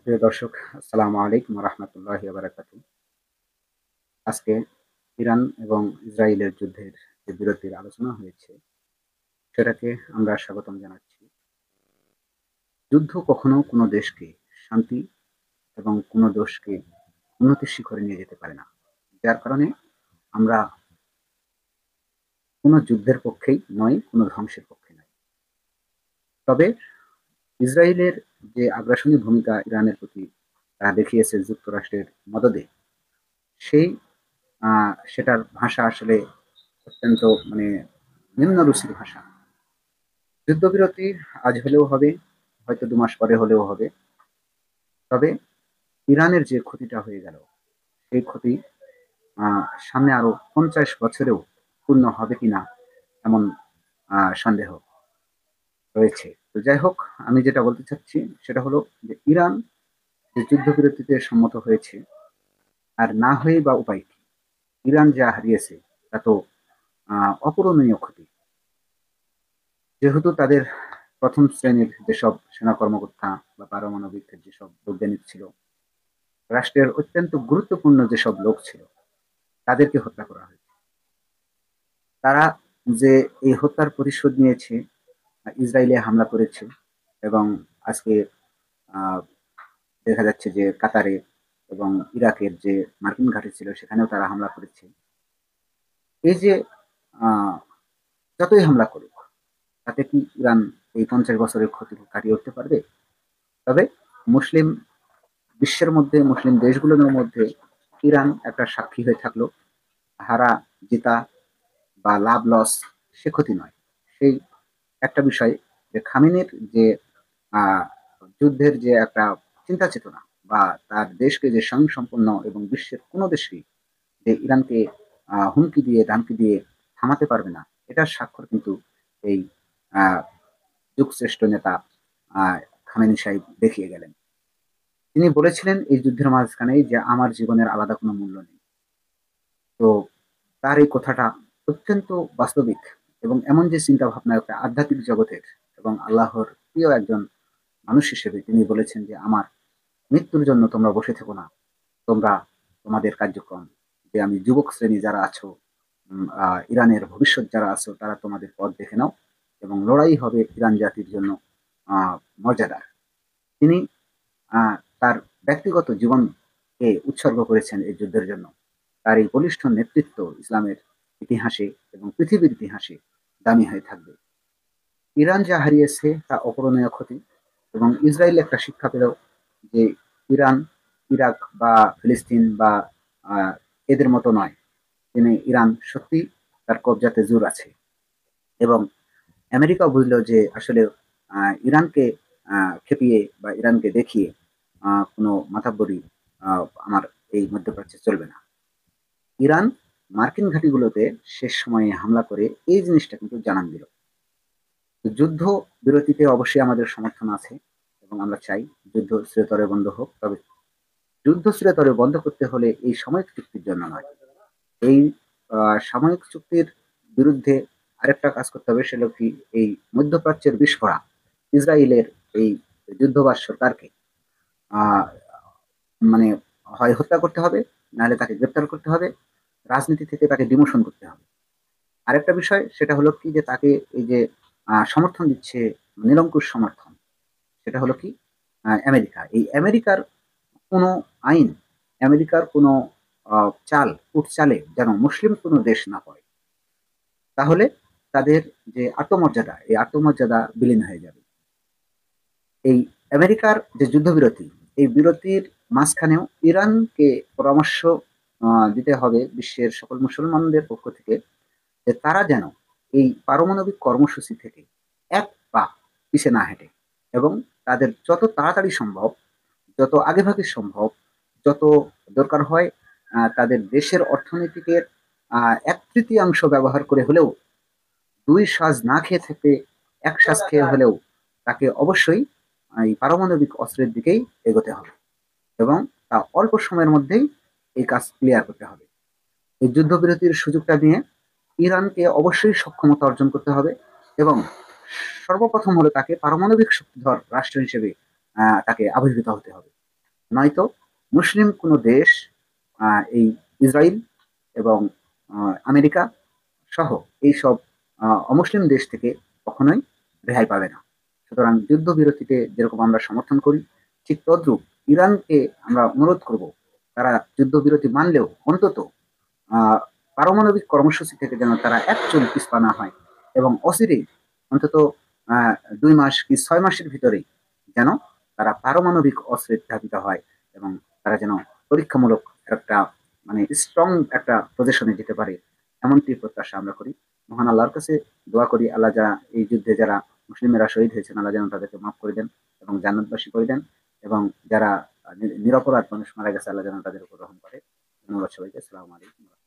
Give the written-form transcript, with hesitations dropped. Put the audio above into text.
প্রিয় দর্শক, আসসালামু আলাইকুম ওয়া রাহমাতুল্লাহি ওয়া বারাকাতুহু। আজকে ইরান এবং ইসরায়েলের যুদ্ধের যে বিরতির আলোচনা হয়েছে, সেটাকে আমরা স্বাগতম জানাচ্ছি। যুদ্ধ কখনো কোনো দেশকে শান্তি এবং কোনো দেশকে উন্নতির শিখরে নিয়ে যেতে পারে না। যার কারণে আমরা কোনো যুদ্ধের পক্ষেই নই, কোনো ধ্বংসের পক্ষে নই। তবে ইসরায়েলের যে আগ্রাসনী ভূমিকা ইরানের প্রতি তারা দেখিয়েছে যুক্তরাষ্ট্রের মদদে, সেই সেটার ভাষা আসলে অত্যন্ত মানে নিম্নরুচির ভাষা। যুদ্ধবিরতি আজ হলেও হবে, হয়তো ২ মাস পরে হলেও হবে। তবে ইরানের যে ক্ষতিটা হয়ে গেল, সেই ক্ষতি সামনে আরো ৫০ বছরেও পূর্ণ হবে কিনা এমন সন্দেহ রয়েছে। তো যাই হোক, আমি যেটা বলতে চাচ্ছি সেটা হলো যে ইরান যে যুদ্ধবিরতিতে সম্মত হয়েছে, আর না হয়ে বা উপায় কি? ইরান যা হারিয়েছে তা তো অপূরণীয় ক্ষতি। যেহেতু তাদের প্রথম শ্রেণীর যেসব সেনা কর্মকর্তা বা পারমাণবিক যেসব বৈজ্ঞানিক ছিল, রাষ্ট্রের অত্যন্ত গুরুত্বপূর্ণ যেসব লোক ছিল, তাদেরকে হত্যা করা হয়েছে। তারা যে এই হত্যার প্রতিশোধ নিয়েছে, ইসরায়েলে হামলা করেছে এবং আজকে আহ, দেখা যাচ্ছে যে কাতারে এবং ইরাকের যে মার্কিন ঘাঁটি ছিল সেখানেও তারা হামলা করেছে। এই যে আহ, যতই হামলা করুক, তাতে কি ইরান এই ৫০ বছরের ক্ষতি কাটিয়ে উঠতে পারবে? তবে মুসলিম বিশ্বের মধ্যে, মুসলিম দেশগুলোর মধ্যে ইরান একটা সাক্ষী হয়ে থাকলো। হারা জেতা বা লাভ লস সে ক্ষতি নয়। সেই একটা বিষয় যে খামেনির যে আহ, যুদ্ধের যে একটা চিন্তা চেতনা বা তার দেশকে যে স্বয়ংসম্পূর্ণ এবং বিশ্বের কোনো দেশই যে ইরানকে হুমকি দিয়ে ধামকি দিয়ে থামাতে পারবে না, এটার স্বাক্ষর কিন্তু এই আহ, যুগশ্রেষ্ঠ নেতা আহ, খামেনি সাহেব দেখিয়ে গেলেন। তিনি বলেছিলেন এই যুদ্ধের মাঝখানেই যে আমার জীবনের আলাদা কোনো মূল্য নেই। তো তার এই কথাটা অত্যন্ত বাস্তবিক এবং এমন যে চিন্তা ভাবনা একটা আধ্যাত্মিক জগতের এবং আল্লাহর প্রিয় একজন মানুষ হিসেবে তিনি বলেছেন যে আমার মৃত্যুর জন্য তোমরা বসে থেকো না, তোমরা তোমাদের কার্যক্রম, যে আমি যুবক শ্রেণী যারা আছো, ইরানের ভবিষ্যৎ যারা আছো, তারা তোমাদের পথ দেখে নাও এবং লড়াই হবে ইরান জাতির জন্য মর্যাদার। তিনি তার ব্যক্তিগত জীবনকে উৎসর্গ করেছেন এই যুদ্ধের জন্য। তার এই বলিষ্ঠ নেতৃত্ব ইসলামের ইতিহাসে এবং পৃথিবীর ইতিহাসে দামি হয়ে থাকবে। ইরান যা হারিয়েছে তা অপূরণীয় ক্ষতি এবং ইসরায়েল একটা শিক্ষা পেল যে ইরান, ইরাক বা ফিলিস্তিন বা আহ, এদের মতো নয়। তিনি ইরান সত্যি তার কবজাতে জোর আছে এবং আমেরিকাও বুঝলো যে আসলে ইরানকে খেপিয়ে বা ইরানকে দেখিয়ে কোনো মাথাবরি আমার এই মধ্যপ্রাচ্যে চলবে না। ইরান মার্কিন ঘাঁটিগুলোতে শেষ সময়ে হামলা করে এই জিনিসটা কিন্তু জানান দিল। তো যুদ্ধ বিরতিতে অবশ্যই আমাদের সমর্থন আছে এবং আমরা চাই যুদ্ধ চিরতরে বন্ধ হোক। তবে যুদ্ধ চিরতরে বন্ধ করতে হলে এই সাময়িক চুক্তির জন্য নয়, এই সাময়িক চুক্তির বিরুদ্ধে আরেকটা কাজ করতে হবে। সেটা কি, এই মধ্যপ্রাচ্যের বিস্ফোরা ইসরায়েলের এই যুদ্ধবাজ সরকারকে আহ মানে হয় হত্যা করতে হবে, নাহলে তাকে গ্রেপ্তার করতে হবে, রাজনীতি থেকে তাকে ডিমোশন করতে হবে। আরেকটা বিষয় সেটা হলো কি, যে তাকে এই যে সমর্থন দিচ্ছে, নিরঙ্কুশ সমর্থন, সেটা হলো কি, আমেরিকা। এই আমেরিকার কোনো আইন, আমেরিকার কোনো চাল, চালে যেন মুসলিম কোনো দেশ না পড়ে, তাহলে তাদের যে আত্মমর্যাদা, এই আত্মমর্যাদা বিলীন হয়ে যাবে। এই আমেরিকার যে যুদ্ধবিরতি, এই বিরতির মাঝখানেও ইরানকে পরামর্শ দিতে হবে বিশ্বের সকল মুসলমানদের পক্ষ থেকে, যে তারা যেন এই পারমাণবিক কর্মসূচি থেকে এক পা পিছে না হেঁটে এবং তাদের যত তাড়াতাড়ি সম্ভব, যত আগেভাগে সম্ভব, যত দরকার হয় তাদের দেশের অর্থনীতিকে ১/৩ ব্যবহার করে হলেও ২ সাজ না খেয়ে থেকে ১ সাজ খেয়ে হলেও তাকে অবশ্যই এই পারমাণবিক অস্ত্রের দিকেই এগোতে হবে এবং তা অল্প সময়ের মধ্যেই এই কাজ ক্লিয়ার করতে হবে। এই যুদ্ধবিরতির সুযোগটা নিয়ে ইরানকে অবশ্যই সক্ষমতা অর্জন করতে হবে এবং সর্বপ্রথম হলো তাকে পারমাণবিক শক্তিধর রাষ্ট্র হিসেবে তাকে আবির্ভূত হতে হবে। নয়তো মুসলিম কোনো দেশ এই ইসরায়েল এবং আমেরিকা সহ এইসব অমুসলিম দেশ থেকে কখনোই রেহাই পাবে না। সুতরাং যুদ্ধবিরতিতে যেরকম আমরা সমর্থন করি, ঠিক তদ্রূপ ইরানকে আমরা অনুরোধ করব, তারা যুদ্ধবিরতি মানলেও অন্তত আহ পারমাণবিক কর্মসূচি থেকে যেন তারা একচুল পিছপা না হয় এবং অচিরেই অন্তত আহ 2 মাস কি 6 মাসের ভিতরেই যেন তারা পারমাণবিক অস্ত্রে ধাবিত হয় এবং তারা যেন পরীক্ষামূলক একটা মানে স্ট্রং একটা পজিশনে যেতে পারে, এমনটি প্রত্যাশা আমরা করি। মহান আল্লাহর কাছে দোয়া করি, আল্লাহ যা এই যুদ্ধে যারা মুসলিমেরা শহীদ হয়েছেন আল্লাহ যেন তাদেরকে মাফ করে দেন এবং জান্নাতবাসী করে দেন, এবং যারা নিরপরাধ মানুষ মারা গেছে আল্লাহ যেন তাদের উপর রহম করে। ধন্যবাদ সবাইকে। আসসালামু আলাইকুম।